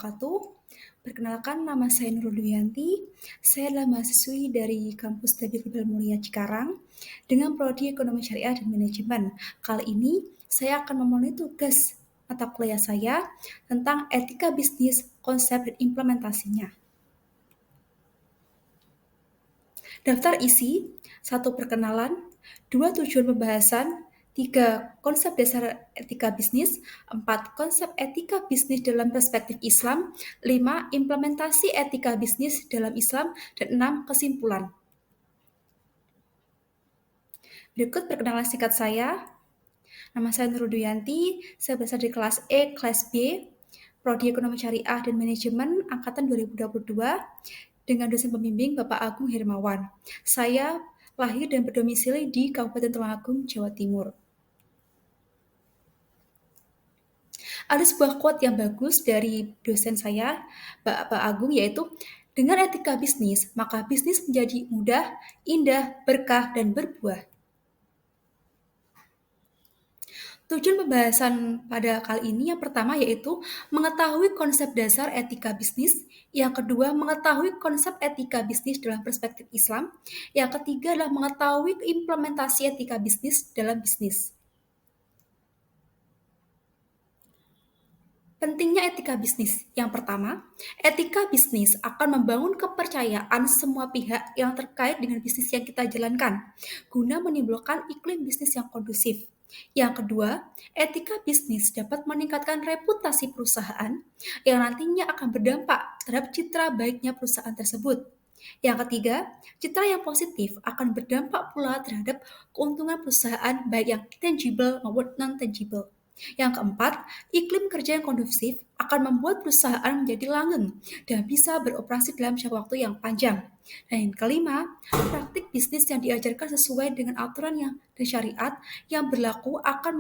wabarakatuh. Perkenalkan, nama saya Nurul Duyanti. Saya adalah mahasiswi dari kampus Tabib Global Mulia Cikarang dengan prodi Ekonomi Syariah dan Manajemen. Kali ini saya akan memenuhi tugas mata kuliah saya tentang etika bisnis, konsep dan implementasinya. Daftar isi: 1. Perkenalan, 2. Tujuan pembahasan, 3. Konsep dasar etika bisnis, 4. Konsep etika bisnis dalam perspektif Islam, 5. Implementasi etika bisnis dalam Islam, dan 6. Kesimpulan. Berikut perkenalan singkat saya. Nama saya Nurul Duyanti, saya berasal dari kelas E, kelas B, Prodi Ekonomi Syariah dan Manajemen Angkatan 2022, dengan dosen pembimbing Bapak Agung Hermawan. Saya lahir dan berdomisili di Kabupaten Tulungagung, Jawa Timur. Ada sebuah quote yang bagus dari dosen saya, Bapak Agung, yaitu, dengan etika bisnis, maka bisnis menjadi mudah, indah, berkah, dan berbuah. Tujuan pembahasan pada kali ini yang pertama yaitu mengetahui konsep dasar etika bisnis, yang kedua mengetahui konsep etika bisnis dalam perspektif Islam, yang ketiga adalah mengetahui implementasi etika bisnis dalam bisnis. Pentingnya etika bisnis. Yang pertama, etika bisnis akan membangun kepercayaan semua pihak yang terkait dengan bisnis yang kita jalankan, guna menimbulkan iklim bisnis yang kondusif. Yang kedua, etika bisnis dapat meningkatkan reputasi perusahaan yang nantinya akan berdampak terhadap citra baiknya perusahaan tersebut. Yang ketiga, citra yang positif akan berdampak pula terhadap keuntungan perusahaan baik yang tangible maupun non-tangible. Yang keempat, iklim kerja yang kondusif akan membuat perusahaan menjadi langgeng dan bisa beroperasi dalam jangka waktu yang panjang. Dan yang kelima, praktik bisnis yang diajarkan sesuai dengan aturan dan syariat yang berlaku akan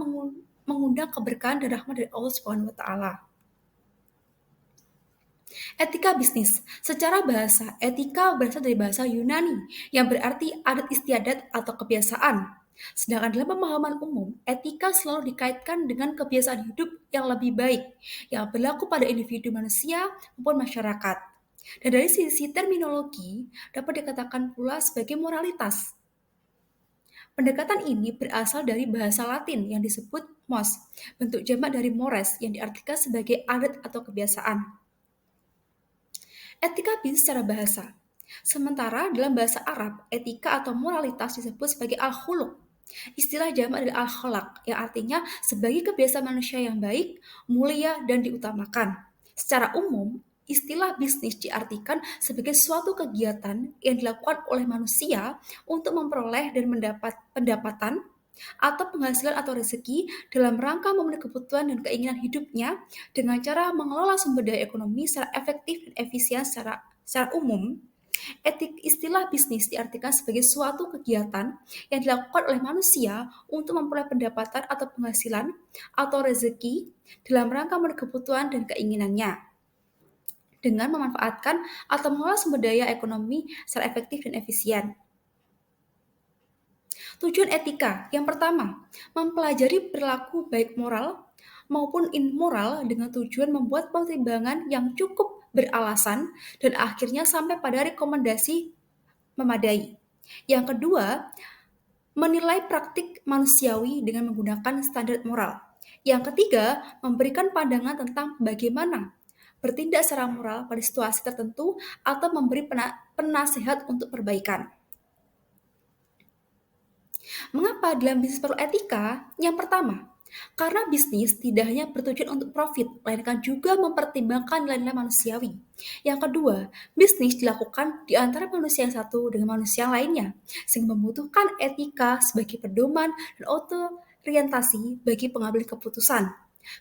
mengundang keberkahan dan rahmat dari Allah Subhanahu wa taala. Etika bisnis. Secara bahasa, etika berasal dari bahasa Yunani yang berarti adat istiadat atau kebiasaan. Sedangkan dalam pemahaman umum, etika selalu dikaitkan dengan kebiasaan hidup yang lebih baik, yang berlaku pada individu manusia maupun masyarakat. Dan dari sisi terminologi, dapat dikatakan pula sebagai moralitas. Pendekatan ini berasal dari bahasa Latin yang disebut mos, bentuk jamak dari mores yang diartikan sebagai adat atau kebiasaan. Etika bisnis secara bahasa. Sementara dalam bahasa Arab, etika atau moralitas disebut sebagai al-khuluq. Istilah jamak dari al-khalaq yang artinya sebagai kebiasaan manusia yang baik, mulia, dan diutamakan. Secara umum, istilah bisnis diartikan sebagai suatu kegiatan yang dilakukan oleh manusia untuk memperoleh dan mendapat pendapatan atau penghasilan atau rezeki dalam rangka memenuhi kebutuhan dan keinginan hidupnya dengan cara mengelola sumber daya ekonomi secara efektif dan efisien secara umum. Istilah bisnis diartikan sebagai suatu kegiatan yang dilakukan oleh manusia untuk memperoleh pendapatan atau penghasilan atau rezeki dalam rangka memenuhi kebutuhan dan keinginannya dengan memanfaatkan atau mengelola sumber daya ekonomi secara efektif dan efisien. Tujuan etika. Yang pertama, mempelajari perilaku baik moral maupun immoral dengan tujuan membuat pertimbangan yang cukup beralasan dan akhirnya sampai pada rekomendasi memadai. Yang kedua, menilai praktik manusiawi dengan menggunakan standar moral. Yang ketiga, memberikan pandangan tentang bagaimana bertindak secara moral pada situasi tertentu atau memberi penasihat untuk perbaikan. Mengapa dalam bisnis perlu etika? Yang pertama, karena bisnis tidak hanya bertujuan untuk profit, melainkan juga mempertimbangkan nilai-nilai manusiawi. Yang kedua, bisnis dilakukan di antara manusia yang satu dengan manusia lainnya, sehingga membutuhkan etika sebagai pedoman dan orientasi bagi pengambil keputusan.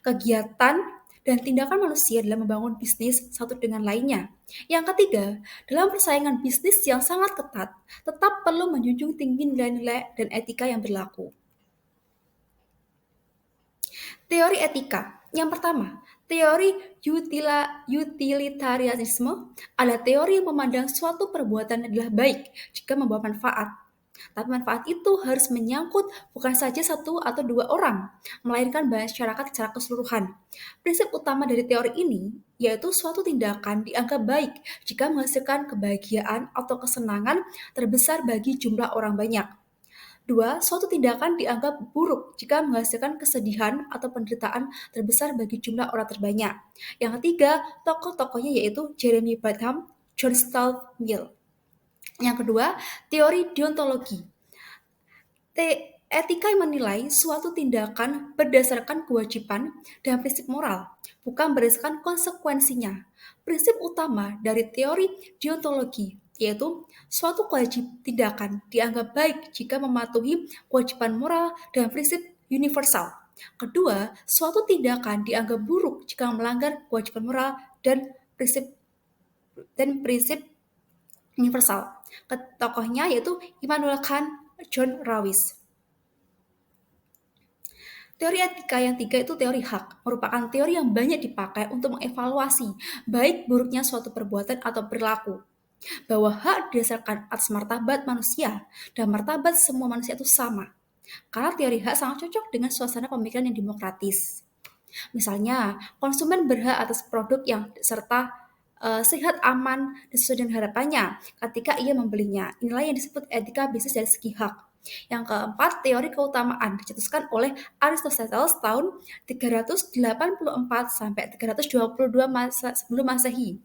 Kegiatan dan tindakan manusia dalam membangun bisnis satu dengan lainnya. Yang ketiga, dalam persaingan bisnis yang sangat ketat, tetap perlu menjunjung tinggi nilai-nilai dan etika yang berlaku. Teori etika. Yang pertama, teori utilitarianisme adalah teori yang memandang suatu perbuatan adalah baik jika membawa manfaat. Tapi manfaat itu harus menyangkut bukan saja satu atau dua orang, melainkan masyarakat secara keseluruhan. Prinsip utama dari teori ini yaitu suatu tindakan dianggap baik jika menghasilkan kebahagiaan atau kesenangan terbesar bagi jumlah orang banyak. Dua, suatu tindakan dianggap buruk jika menghasilkan kesedihan atau penderitaan terbesar bagi jumlah orang terbanyak. Yang ketiga, tokoh-tokohnya yaitu Jeremy Bentham, John Stuart Mill. Yang kedua, teori deontologi. Etika menilai suatu tindakan berdasarkan kewajiban dan prinsip moral, bukan berdasarkan konsekuensinya. Prinsip utama dari teori deontologi yaitu suatu tindakan dianggap baik jika mematuhi kewajiban moral dan prinsip universal. Kedua, suatu tindakan dianggap buruk jika melanggar kewajiban moral dan prinsip universal. Tokohnya yaitu Immanuel Kant, John Rawls. Teori etika yang tiga itu teori hak, merupakan teori yang banyak dipakai untuk mengevaluasi baik buruknya suatu perbuatan atau perilaku. Bahwa hak didasarkan atas martabat manusia dan martabat semua manusia itu sama. Karena teori hak sangat cocok dengan suasana pemikiran yang demokratis. Misalnya, konsumen berhak atas produk yang serta sehat, aman, dan sesuai dengan harapannya ketika ia membelinya. Inilah yang disebut etika bisnis dari segi hak. Yang keempat, teori keutamaan dicetuskan oleh Aristoteles tahun 384 sampai 322 sebelum Masehi.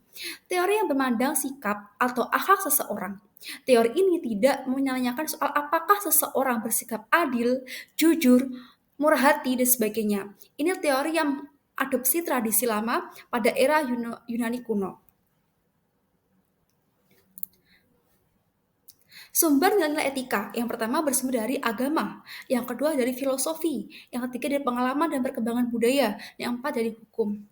Teori yang memandang sikap atau akhlak seseorang. Teori ini tidak menanyakan soal apakah seseorang bersikap adil, jujur, murah hati, dan sebagainya. Ini teori yang adopsi tradisi lama pada era Yunani kuno. Sumber nilai etika, yang pertama bersumber dari agama, yang kedua dari filosofi, yang ketiga dari pengalaman dan perkembangan budaya, yang keempat dari hukum.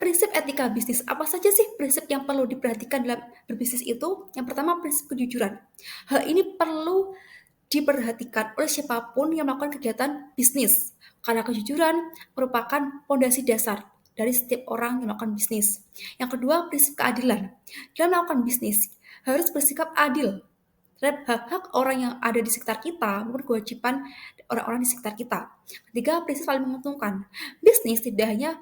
Prinsip etika bisnis, apa saja sih prinsip yang perlu diperhatikan dalam berbisnis itu? Yang pertama, prinsip kejujuran. Hal ini perlu diperhatikan oleh siapapun yang melakukan kegiatan bisnis, karena kejujuran merupakan fondasi dasar dari setiap orang yang melakukan bisnis. Yang kedua, prinsip keadilan. Dalam melakukan bisnis, harus bersikap adil terhadap hak-hak orang yang ada di sekitar kita maupun kewajiban orang-orang di sekitar kita. Ketiga, prinsip saling menguntungkan. Bisnis tidak hanya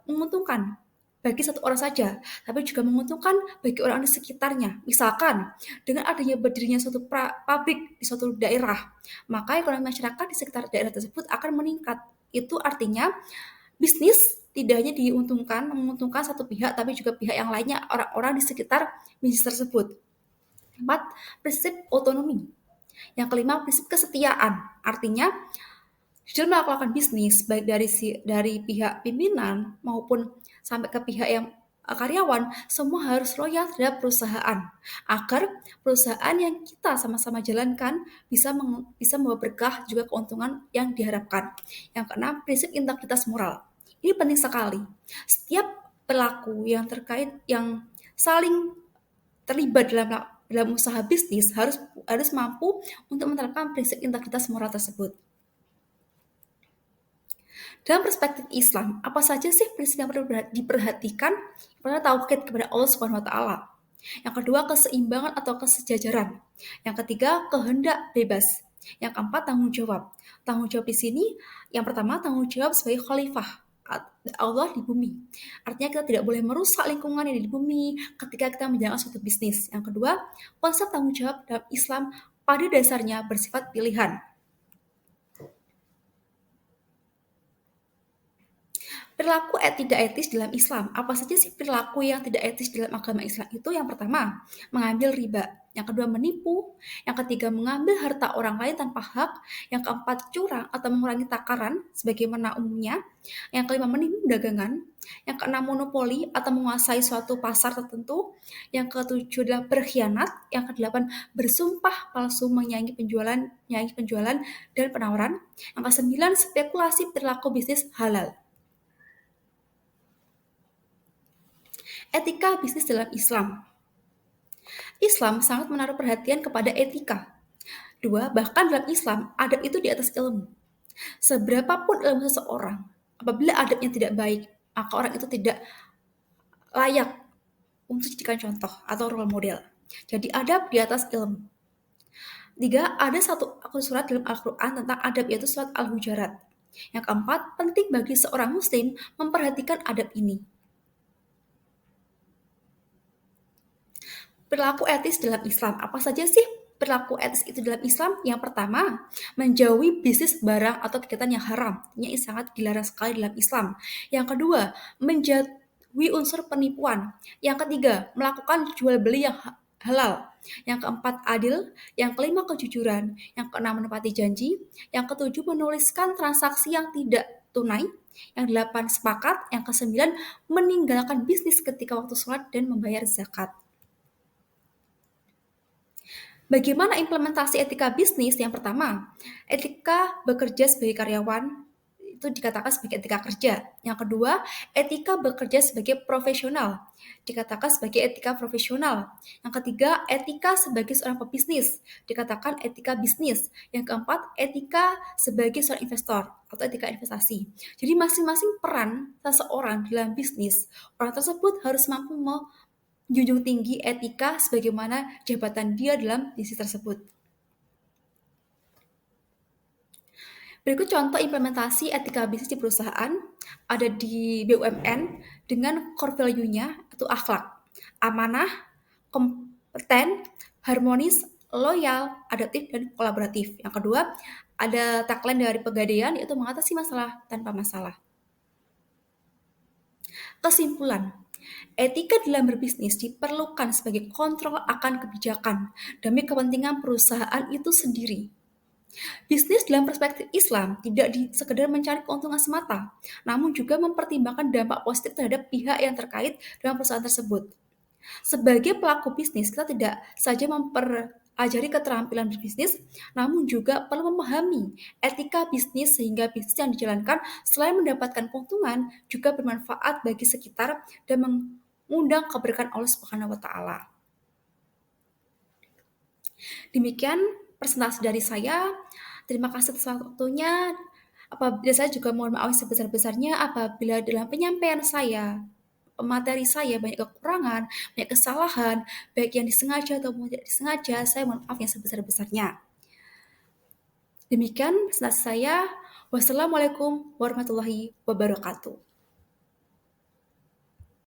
menguntungkan bagi satu orang saja, tapi juga menguntungkan bagi orang di sekitarnya. Misalkan, dengan adanya berdirinya suatu pabrik di suatu daerah, maka ekonomi masyarakat di sekitar daerah tersebut akan meningkat. Itu artinya bisnis tidak hanya menguntungkan satu pihak, tapi juga pihak yang lainnya, orang-orang di sekitar bisnis tersebut. 4. Prinsip otonomi. Yang kelima, prinsip kesetiaan. Artinya, dalam melakukan bisnis, baik dari pihak pimpinan maupun sampai ke pihak yang karyawan, semua harus loyal terhadap perusahaan agar perusahaan yang kita sama-sama jalankan bisa membawa berkah juga keuntungan yang diharapkan. Yang keenam, prinsip integritas moral. Ini penting sekali. Setiap pelaku yang terkait yang saling terlibat dalam usaha bisnis harus mampu untuk menerapkan prinsip integritas moral tersebut. Dalam perspektif Islam, apa saja sih prinsip yang perlu diperhatikan? Pertama, tauhid kepada Allah Subhanahu wa taala. Yang kedua, keseimbangan atau kesejajaran. Yang ketiga, kehendak bebas. Yang keempat, tanggung jawab. Tanggung jawab di sini yang pertama, tanggung jawab sebagai khalifah Allah di bumi. Artinya kita tidak boleh merusak lingkungan yang di bumi ketika kita menjalankan suatu bisnis. Yang kedua, konsep tanggung jawab dalam Islam pada dasarnya bersifat pilihan. Perilaku tidak etis dalam Islam. Apa saja sih perilaku yang tidak etis dalam agama Islam itu? Yang pertama, mengambil riba. Yang kedua, menipu. Yang ketiga, mengambil harta orang lain tanpa hak. Yang keempat, curang atau mengurangi takaran sebagaimana umumnya. Yang kelima, menipu dagangan. Yang keenam, monopoli atau menguasai suatu pasar tertentu. Yang ketujuh adalah berkhianat. Yang kedelapan, bersumpah palsu menyaingi penjualan dan penawaran. Yang kesembilan, spekulasi perilaku bisnis halal. Etika bisnis dalam Islam. Islam sangat menaruh perhatian kepada etika. Dua, bahkan dalam Islam, adab itu di atas ilmu. Seberapapun ilmu seseorang, apabila adabnya tidak baik, maka orang itu tidak layak untuk dijadikan contoh atau role model. Jadi adab di atas ilmu. Tiga, ada satu surat dalam Al-Quran tentang adab yaitu surat Al-Hujurat. Yang keempat, penting bagi seorang muslim memperhatikan adab ini. Perilaku etis dalam Islam. Apa saja sih perilaku etis itu dalam Islam? Yang pertama, menjauhi bisnis barang atau kegiatan yang haram. Ini sangat dilarang sekali dalam Islam. Yang kedua, menjauhi unsur penipuan. Yang ketiga, melakukan jual beli yang halal. Yang keempat, adil. Yang kelima, kejujuran. Yang keenam, menepati janji. Yang ketujuh, menuliskan transaksi yang tidak tunai. Yang delapan, sepakat. Yang kesembilan, meninggalkan bisnis ketika waktu sholat dan membayar zakat. Bagaimana implementasi etika bisnis? Yang pertama, etika bekerja sebagai karyawan itu dikatakan sebagai etika kerja. Yang kedua, etika bekerja sebagai profesional dikatakan sebagai etika profesional. Yang ketiga, etika sebagai seorang pebisnis dikatakan etika bisnis. Yang keempat, etika sebagai seorang investor atau etika investasi. Jadi masing-masing peran seseorang dalam bisnis, orang tersebut harus mampu junjung tinggi etika sebagaimana jabatan dia dalam bisnis tersebut. Berikut contoh implementasi etika bisnis di perusahaan ada di BUMN dengan core value-nya itu akhlak, amanah, kompeten, harmonis, loyal, adaptif, dan kolaboratif. Yang kedua, ada tagline dari Pegadaian yaitu mengatasi masalah tanpa masalah. Kesimpulan, etika dalam berbisnis diperlukan sebagai kontrol akan kebijakan demi kepentingan perusahaan itu sendiri. Bisnis dalam perspektif Islam tidak sekedar mencari keuntungan semata, namun juga mempertimbangkan dampak positif terhadap pihak yang terkait dengan perusahaan tersebut. Sebagai pelaku bisnis, kita tidak saja mempelajari keterampilan berbisnis, namun juga perlu memahami etika bisnis sehingga bisnis yang dijalankan selain mendapatkan keuntungan juga bermanfaat bagi sekitar dan mengundang keberkahan Allah Subhanahu wa taala. Demikian presentasi dari saya. Terima kasih atas waktunya. Apabila saya juga mohon maaf sebesar-besarnya apabila dalam penyampaian saya, materi saya banyak kekurangan, banyak kesalahan, baik yang disengaja atau tidak disengaja, saya mohon maaf yang sebesar-besarnya. Demikian presentasi saya. Wassalamualaikum warahmatullahi wabarakatuh.